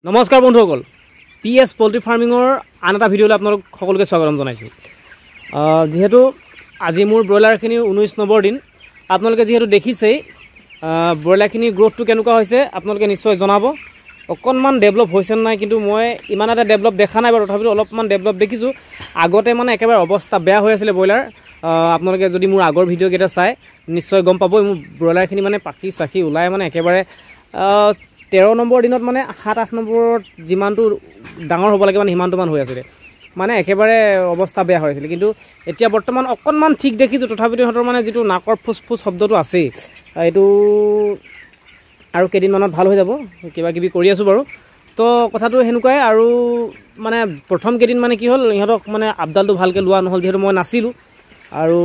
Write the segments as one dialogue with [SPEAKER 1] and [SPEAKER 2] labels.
[SPEAKER 1] নমস্কাৰ বন্ধুসকল, PS পোল্ট্ৰি ফাৰ্মিঙৰ আন এটা ভিডিঅ'লৈ আপোনালোক সকলোকে স্বাগতম জনাইছোঁ। যিহেতু আজি মোৰ ব্ৰইলাৰখিনিৰ 19 নম্বৰ দিন, আপোনালোকে যিহেতু দেখিছেই ব্ৰইলাৰখিনিৰ গ্ৰোথটো কেনেকুৱা হৈছে আপোনালোকে নিশ্চয় জনাব। অকণমান ডেভেলপ হৈছে নাই, কিন্তু মই ইমান এটা ডেভেলপ দেখা নাই বাৰু, তথাপিতো অলপমান ডেভেলপ দেখিছোঁ। আগতে মানে একেবাৰে অৱস্থা বেয়া হৈ আছিলে ব্ৰইলাৰ। আপোনালোকে যদি মোৰ আগৰ ভিডিঅ'কেইটা চাই নিশ্চয় গম পাব, মোৰ ব্ৰইলাৰখিনি মানে পাখি চাখি ওলাই মানে একেবাৰে 13 নম্বৰ দিনত মানে 7-8 নম্বৰত যিমানটো ডাঙৰ হ'ব লাগে মানে সিমানটোমান হৈ আছিলে, মানে একেবাৰে অৱস্থা বেয়া হৈ আছিলে। কিন্তু এতিয়া বৰ্তমান অকণমান ঠিক দেখিছোঁ, তথাপিতো সিহঁতৰ মানে যিটো নাকৰ ফুচ শব্দটো আছেই, এইটো আৰু কেইদিনমানত ভাল হৈ যাব। কিবা কিবি কৰি আছোঁ বাৰু, তো কথাটো সেনেকুৱাই। আৰু মানে প্ৰথম কেইদিন মানে কি হ'ল, ইহঁতক মানে আপডালটো ভালকৈ লোৱা নহ'ল, যিহেতু মই নাছিলোঁ। আৰু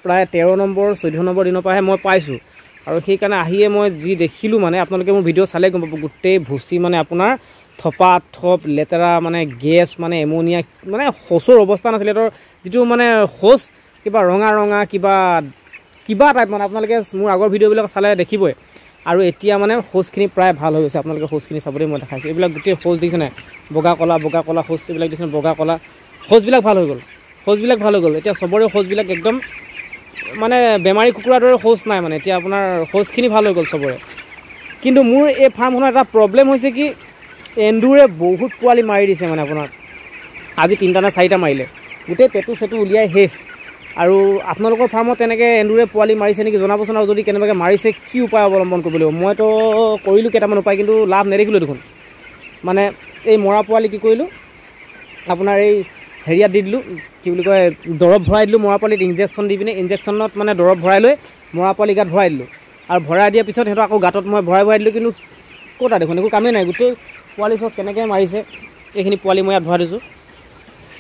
[SPEAKER 1] প্ৰায় 13 নম্বৰ 14 নম্বৰ দিনৰ পৰাহে মই পাইছোঁ। আৰু সেইকাৰণে আহিয়ে মই যি দেখিলোঁ, মানে আপোনালোকে মোৰ ভিডিঅ' চালে গম পাব, গোটেই ভুচি মানে আপোনাৰ থপা থপ লেতেৰা, মানে গেছ, মানে এমনিয়া, মানে শৌচৰ অৱস্থা নাছিলে। সিহঁতৰ যিটো মানে শৌচ কিবা ৰঙা ৰঙা কিবা টাইপ, মানে আপোনালোকে মোৰ আগৰ ভিডিঅ'বিলাক চালে দেখিবই। আৰু এতিয়া মানে শৌচখিনি প্ৰায় ভাল হৈ গৈছে। আপোনালোকে শৌচখিনি চাবলৈ মই দেখাইছোঁ, এইবিলাক গোটেই শৌচ দেখিছে নাই, বগা ক'লা শৌচ, এইবিলাক দেখিছে বগা ক'লা শৌচবিলাক ভাল হৈ গ'ল, শৌচবিলাক ভাল হৈ গ'ল। এতিয়া চবৰে শৌচবিলাক একদম মানে বেমাৰী কুকুৰাৰ দৰে শৌচ নাই, মানে এতিয়া আপোনাৰ শৌচখিনি ভাল হৈ গ'ল চবৰে। কিন্তু মোৰ এই ফাৰ্মখনৰ এটা প্ৰব্লেম হৈছে কি, এন্দুৰে বহুত পোৱালি মাৰি দিছে। মানে আপোনাৰ আজি 3টা নে 4টা মাৰিলে, গোটেই পেটু চেটু উলিয়াই শেষ। আৰু আপোনালোকৰ ফাৰ্মত তেনেকৈ এন্দুৰে পোৱালি মাৰিছে নেকি জনাবচোন, আৰু যদি কেনেবাকৈ মাৰিছে কি উপায় অৱলম্বন কৰিব লাগিব। মইতো কৰিলোঁ কেইটামান উপায়, কিন্তু লাভ নেদেখিলোঁ দেখোন। মানে এই মৰা পোৱালি কি কৰিলোঁ, আপোনাৰ এই হেৰিয়াত দি দিলোঁ, কি বুলি কয়, দৰৱ ভৰাই দিলোঁ মৰা পোৱালিত, ইনজেকশ্যন দি পিনে, ইনজেকশ্যনত মানে দৰৱ ভৰাই লৈ মৰা পোৱালি গাত ভৰাই দিলোঁ। আৰু ভৰাই দিয়াৰ পিছত সিহঁতক আকৌ গাঁতত মই ভৰাই দিলোঁ, কিন্তু ক'তা দেখোন একো কামেই নাই। গোটেই পোৱালি চব কেনেকৈ মাৰিছে, এইখিনি পোৱালি মই ইয়াত ভৰাই দিছোঁ,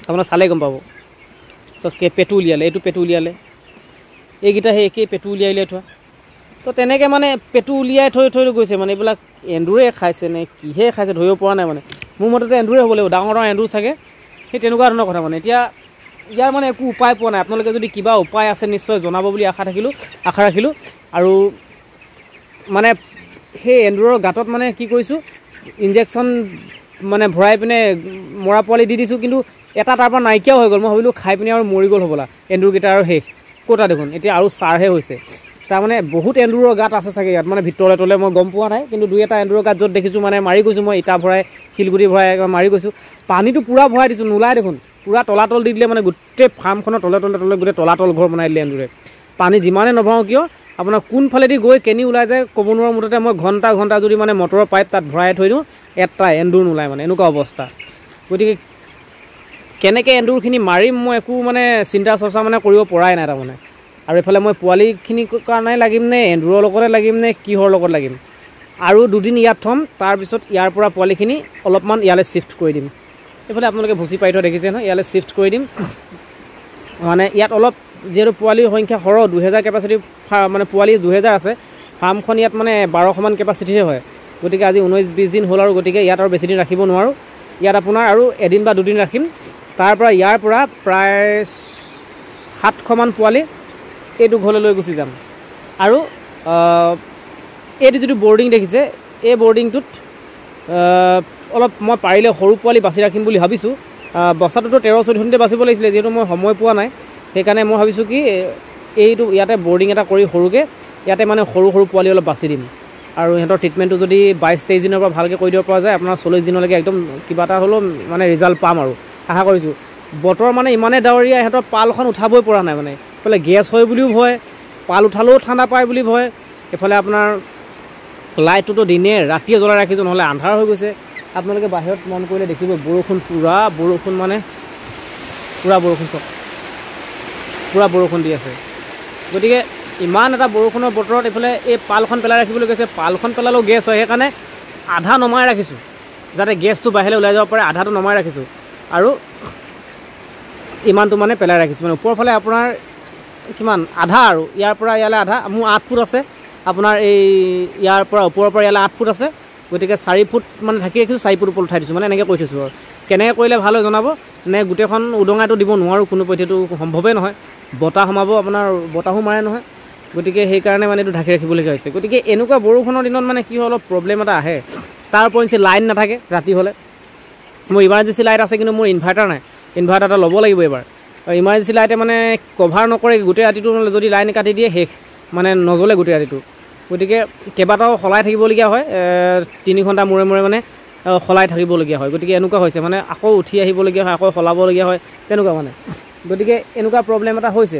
[SPEAKER 1] আপোনাৰ চালেই গম পাব। চব পেটু উলিয়ালে, এইটো পেটু উলিয়ালে, এইকেইটা সেই একেই পেটু উলিয়াই থোৱা। তো তেনেকৈ মানে পেটু উলিয়াই থৈ গৈছে। মানে এইবিলাক এন্দুৰে খাইছে নে কিহে খাইছে ধৰিব পৰা নাই। মানে মোৰ মতেতো এন্দুৰে হ'ব লাগিব, ডাঙৰ এন্দুৰ চাগে, সেই তেনেকুৱা ধৰণৰ কথা। মানে এতিয়া ইয়াৰ মানে একো উপায় পোৱা নাই। আপোনালোকে যদি কিবা উপায় আছে নিশ্চয় জনাব বুলি আশা ৰাখিলোঁ। আৰু মানে সেই এন্দুৰৰ গাঁতত মানে কি কৰিছোঁ, ইনজেকশ্যন মানে ভৰাই পিনে মৰা পোৱালি দি দিছোঁ, কিন্তু এটা তাৰ পৰা নাইকিয়াও হৈ গ'ল। মই ভাবিলোঁ খাই পিনে আৰু মৰি গ'ল হ'বলা এন্দুৰকেইটা, আৰু শেষ। ক'তা দেখোন এতিয়া আৰু চাৰহে হৈছে। তাৰমানে বহুত এন্দুৰৰ গাঁত আছে চাগে ইয়াত, মানে ভিতৰলৈ তলে মই গম পোৱা নাই, কিন্তু 2-এটা এন্দুৰৰ গাঁত য'ত দেখিছোঁ মানে মাৰি গৈছোঁ মই, ইটা ভৰাই শিলগুটি ভৰাই মাৰি গৈছোঁ। পানীটো পূৰা ভৰাই দিছোঁ, নোলাই দেখোন, পূৰা তলাতল দি দিলে। মানে গোটেই ফাৰ্মখনৰ তলে গোটেই তলাতল ঘৰ বনাই দিলে এন্দুৰে। পানী যিমানে নভৰাওঁ কিয় আপোনাৰ কোনফালেদি গৈ কেনি ওলাই যায় ক'ব নোৱাৰোঁ। মুঠতে মই ঘণ্টা যদি মানে মটৰৰ পাইপ তাত ভৰাই থৈ দিওঁ, এটা এন্দুৰ নোলায়, মানে এনেকুৱা অৱস্থা। গতিকে কেনেকৈ এন্দুৰখিনি মাৰিম মই একো মানে চিন্তা চৰ্চা মানে কৰিব পৰাই নাই তাৰমানে। আৰু এইফালে মই পোৱালিখিনিৰ কাৰণে লাগিম নে এন্দুৰৰ লগতে লাগিম নে কিহৰ লগত লাগিম। আৰু 2 দিন ইয়াত থ'ম, তাৰপিছত ইয়াৰ পৰা পোৱালিখিনি অলপমান ইয়ালৈ শ্বিফ্ট কৰি দিম। এইফালে আপোনালোকে ভুচি পাৰি থোৱা দেখিছে নহয়, ইয়ালৈ শ্বিফ্ট কৰি দিম। মানে ইয়াত অলপ যিহেতু পোৱালিৰ সংখ্যা সৰহ, 2000 কেপাচিটি মানে পোৱালি 2000 আছে। ফাৰ্মখন ইয়াত মানে 1200মান কেপাচিটিহে হয়। গতিকে আজি 19-20 দিন হ'ল, আৰু গতিকে ইয়াত আৰু বেছি দিন ৰাখিব নোৱাৰোঁ। ইয়াত আপোনাৰ আৰু 1 বা 2 দিন ৰাখিম। তাৰ পৰা ইয়াৰ পৰা প্ৰায় 700মান পোৱালি এইটো ঘৰলৈ লৈ গুচি যাম। আৰু এইটো যিটো বৰ্ডিং দেখিছে, এই বৰ্ডিংটোত অলপ মই পাৰিলে সৰু পোৱালি বাছি ৰাখিম বুলি ভাবিছোঁ। বস্তাটোতো 13-14 বাচিব লাগিছিলে, যিহেতু মই সময় পোৱা নাই। সেইকাৰণে মই ভাবিছোঁ কি এইটো ইয়াতে বৰ্ডিং এটা কৰি সৰুকৈ ইয়াতে মানে সৰু পোৱালি অলপ বাছি দিম। আৰু সিহঁতৰ ট্ৰিটমেণ্টটো যদি 22-23 দিনৰ পৰা ভালকৈ কৰি দিব পৰা যায়, আপোনাৰ 40 দিনলৈকে একদম কিবা এটা হ'লেও মানে ৰিজাল্ট পাম আৰু আশা কৰিছোঁ। বতৰ মানে ইমানেই ডাৱৰীয়া, সিহঁতৰ পালখন উঠাবই পৰা নাই। মানে এইফালে গেছ হয় বুলিও ভয়, পাল উঠালেও ঠাণ্ডা পায় বুলি ভয়। এইফালে আপোনাৰ লাইটটোতো দিনে ৰাতিয়ে জ্বলাই ৰাখিছোঁ, নহ'লে আন্ধাৰ হৈ গৈছে। আপোনালোকে বাহিৰত মন কৰিলে দেখিব, পূৰা বৰষুণ, মানে পূৰা বৰষুণ, চব পূৰা বৰষুণ দি আছে। গতিকে ইমান এটা বৰষুণৰ বতৰত এইফালে এই পালখন পেলাই ৰাখিবলৈ কৈছে। পালখন পেলালেও গেছ হয়, সেইকাৰণে আধা নমাই ৰাখিছোঁ, যাতে গেছটো বাহিৰলৈ ওলাই যাব পাৰে। আধাটো নমাই ৰাখিছোঁ, আৰু ইমানটো মানে পেলাই ৰাখিছোঁ। মানে ওপৰৰ ফালে আপোনাৰ কিমান আধা, আৰু ইয়াৰ পৰা ইয়ালৈ আধা, মোৰ 8 ফুট আছে। আপোনাৰ এই ইয়াৰ পৰা ওপৰৰ পৰা ইয়ালৈ 8 ফুট আছে। গতিকে 4 ফুট মানে ঢাকি ৰাখিছোঁ, 4 ফুট ওপৰত উঠাই দিছোঁ। মানে এনেকৈ কৰি থৈছোঁ। আৰু কেনেকৈ কৰিলে ভাল হয় জনাব। নে গোটেইখন উদঙাইটো দিব নোৱাৰোঁ, কোনো পধ্যেইটো সম্ভৱেই নহয়। বতাহ সোমাব, আপোনাৰ বতাহো মাৰে নহয়। গতিকে সেইকাৰণে মানে এইটো ঢাকি ৰাখিবলগীয়া হৈছে। গতিকে এনেকুৱা বৰষুণৰ দিনত মানে কি হয়, অলপ প্ৰব্লেম এটা আহে। তাৰ ওপৰঞ্চি লাইন নাথাকে ৰাতি হ'লে। মোৰ ইমাৰ্জেঞ্চি লাইট আছে কিন্তু মোৰ ইনভাৰ্টাৰ নাই, ইনভাৰ্টাৰ এটা ল'ব লাগিব এইবাৰ। ইমাৰ্জেঞ্চি লাইটে মানে কভাৰ নকৰে গোটেই ৰাতিটো, যদি লাইন কাটি দিয়ে শেষ, মানে নজ্বলে গোটেই ৰাতিটো। গতিকে কেইবাটাও সলাই থাকিবলগীয়া হয়, 3 ঘণ্টা মূৰে মূৰে মানে সলাই থাকিবলগীয়া হয়। গতিকে এনেকুৱা হৈছে মানে আকৌ উঠি আহিবলগীয়া হয়, আকৌ সলাবলগীয়া হয়, তেনেকুৱা মানে। গতিকে এনেকুৱা প্ৰব্লেম এটা হৈছে।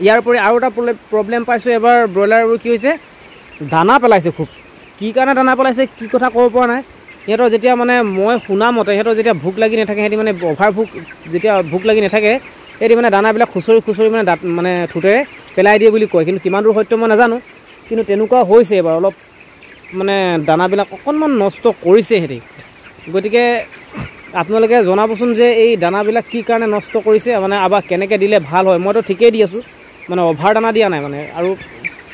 [SPEAKER 1] ইয়াৰ উপৰি আৰু এটা প্ৰব্লেম পাইছোঁ এবাৰ ব্ৰইলাৰবোৰ কি হৈছে, দানা পেলাইছে খুব। কি কাৰণে দানা পেলাইছে কি কথা ক'ব পৰা নাই। সিহঁতৰ যেতিয়া মানে মই শুনা মতে সিহঁতৰ যেতিয়া ভোক লাগি নাথাকে, সিহঁতি মানে অভাৰ যেতিয়া ভোক লাগি নাথাকে সিহঁতি মানে দানাবিলাক খুচৰি খুচৰি মানে মানে ঠোঁটেৰে পেলাই দিয়ে বুলি কয়। কিন্তু কিমান দূৰ সত্য মই নাজানো, কিন্তু তেনেকুৱা হৈছে এবাৰ। অলপ মানে দানাবিলাক অকণমান নষ্ট কৰিছে সিহঁতি। গতিকে আপোনালোকে জনাবচোন যে এই দানাবিলাক কি কাৰণে নষ্ট কৰিছে, মানে আবাৰ কেনেকৈ দিলে ভাল হয়। মইতো ঠিকেই দি আছোঁ, মানে অভাৰ দানা দিয়া নাই মানে, আৰু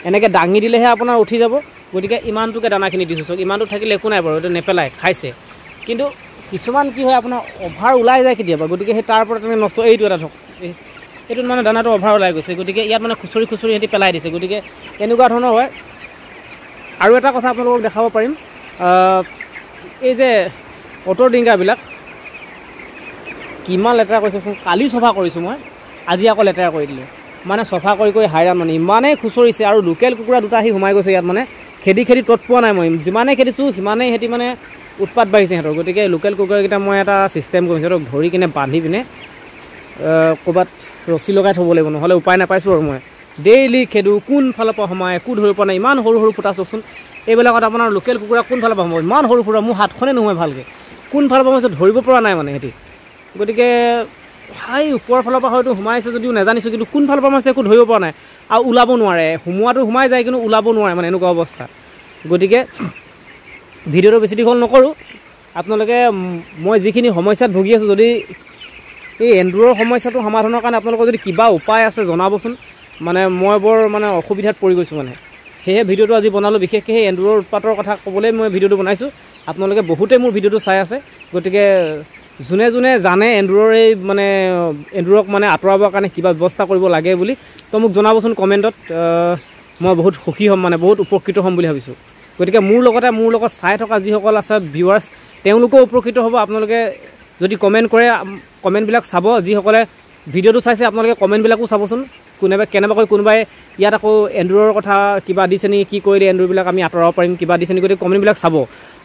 [SPEAKER 1] এনেকৈ দাঙি দিলেহে আপোনাৰ উঠি যাব। গতিকে ইমানটোকে দানাখিনি দিছোঁ, চাওক ইমানটো থাকিলে একো নাই বাৰু, এইটো নেপেলাই খাইছে। কিন্তু কিছুমান কি হয় আপোনাৰ অভাৰ ওলাই যায় কেতিয়াবা, গতিকে সেই তাৰ পৰা তেনেকৈ নষ্ট। এইটো এটা ধৰক এইটোত মানে দানাটো অভাৰ ওলাই গৈছে, গতিকে ইয়াত মানে খুচৰি খুচৰি সিহঁতি পেলাই দিছে। গতিকে এনেকুৱা ধৰণৰ হয়। আৰু এটা কথা আপোনালোকক দেখাব পাৰিম, এই যে অ'টোৰ ডিংগাৰবিলাক কিমান লেতেৰা কৰিছেচোন। কালি চফা কৰিছোঁ মই, আজি আকৌ লেতেৰা কৰি দিলোঁ। মানে চফা কৰি কৰি হাইৰাণ, মানে ইমানেই খুচৰিছে। আৰু লোকেল কুকুৰা দুটা আহি সোমাই গৈছে ইয়াত, মানে খেদি খেদি তত পোৱা নাই মই। যিমানেই খেদিছোঁ সিমানেই সিহঁতি মানে উৎপাত বাঢ়িছে সিহঁতৰ। গতিকে লোকেল কুকুৰাকেইটা মই এটা ছিষ্টেম কৰিছোঁ, সিহঁতক ধৰি কিনে বান্ধি পিনে ক'ৰবাত ৰছী লগাই থ'ব লাগিব, নহ'লে উপায় নাপাইছোঁ আৰু মই ডেইলি খেদোঁ। কোনফালৰ পৰা সোমাই একো ধৰিব পৰা নাই, ইমান সৰু সৰু ফুটা চচোন। এইবিলাকত আপোনাৰ লোকেল কুকুৰা কোনফালৰ পৰা সোমাব, ইমান সৰু সুৰা, মোৰ হাতখনে নোহোমাই ভালকৈ। কোনফালৰ পৰা সোমাইছে ধৰিব পৰা নাই মানে সিহঁতি। গতিকে হাই ওপৰৰ ফালৰ পৰা হয়তো সোমাইছে যদিও নাজানিছোঁ, কিন্তু কোনফালৰ পৰা সোমাইছে একো ধৰিব পৰা নাই। আৰু ওলাব নোৱাৰে, সোমোৱাটো সোমাই যায় কিন্তু ওলাব নোৱাৰে, মানে এনেকুৱা অৱস্থা। গতিকে ভিডিঅ'টো বেছি দীঘল নকৰোঁ। আপোনালোকে মই যিখিনি সমস্যাত ভুগি আছোঁ, যদি এই এন্দুৰৰ সমস্যাটো সমাধানৰ কাৰণে আপোনালোকৰ যদি কিবা উপায় আছে জনাবচোন। মানে মই বৰ মানে অসুবিধাত পৰি গৈছোঁ মানে, সেয়েহে ভিডিঅ'টো আজি বনালোঁ। বিশেষকৈ সেই এন্দুৰৰ উৎপাতৰ কথা ক'বলৈ মই ভিডিঅ'টো বনাইছোঁ। আপোনালোকে বহুতেই মোৰ ভিডিঅ'টো চাই আছে, গতিকে যোনে যোনে জানে এন্দুৰৰ এই মানে এন্দুৰক মানে আঁতৰাবৰ কাৰণে কিবা ব্যৱস্থা কৰিব লাগে বুলি, তো মোক জনাবচোন কমেণ্টত। মই বহুত সুখী হ'ম, মানে বহুত উপকৃত হ'ম বুলি ভাবিছোঁ। গতিকে মোৰ লগত চাই থকা যিসকল আছে ভিউৱাৰ্ছ, তেওঁলোকেও উপকৃত হ'ব। আপোনালোকে যদি কমেণ্ট কৰে, কমেণ্টবিলাক চাব। যিসকলে ভিডিঅ'টো চাইছে আপোনালোকে কমেণ্টবিলাকো চাবচোন। কেনেবাকৈ কোনোবাই ইয়াত আকৌ এন্দুৰৰ কথা কিবা দিছে নেকি, কি কৰিলে এন্দুৰবিলাক আমি আঁতৰাব পাৰিম, কিবা দিছে নেকি, গতিকে কমেণ্টবিলাক চাব।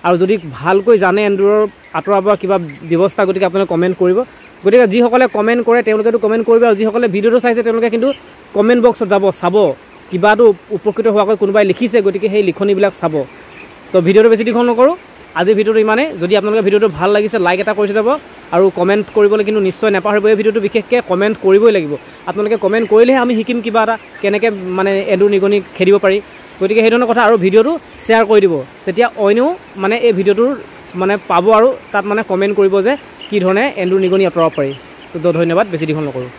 [SPEAKER 1] আৰু যদি ভালকৈ জানে এন্দুৰৰ আঁতৰাব কিবা ব্যৱস্থা, গতিকে আপোনালোকে কমেণ্ট কৰিব। গতিকে যিসকলে কমেণ্ট কৰে তেওঁলোকেতো কমেণ্ট কৰিব, আৰু যিসকলে ভিডিঅ'টো চাইছে তেওঁলোকে কিন্তু কমেণ্ট বক্সত যাব, চাব কিবাটো উপকৃত হোৱাকৈ কোনোবাই লিখিছে, গতিকে সেই লিখনিবিলাক চাব। তো ভিডিঅ'টো বেছি দীঘল নকৰোঁ, আজি ভিডিঅ'টো ইমানেই। যদি আপোনালোকে ভিডিঅ'টো ভাল লাগিছে লাইক এটা কৰি থৈ যাব, আৰু কমেণ্ট কৰিবলৈ কিন্তু নিশ্চয় নাপাহৰিব। এই ভিডিঅ'টো বিশেষকৈ কমেণ্ট কৰিবই লাগিব। আপোনালোকে কমেণ্ট কৰিলেহে আমি শিকিম কিবা এটা, কেনেকৈ মানে এন্দুৰ নিগনি খেদিব পাৰি। গতিকে সেই ধৰণৰ কথা। আৰু ভিডিঅ'টো শ্বেয়াৰ কৰি দিব, তেতিয়া অইনেও মানে এই ভিডিঅ'টোৰ মানে পাব, আৰু তাত মানে কমেণ্ট কৰিব যে কি ধৰণে এন্দুৰ নিগনি আঁতৰাব পাৰি। তো ধন্যবাদ, বেছি দীঘল নকৰোঁ।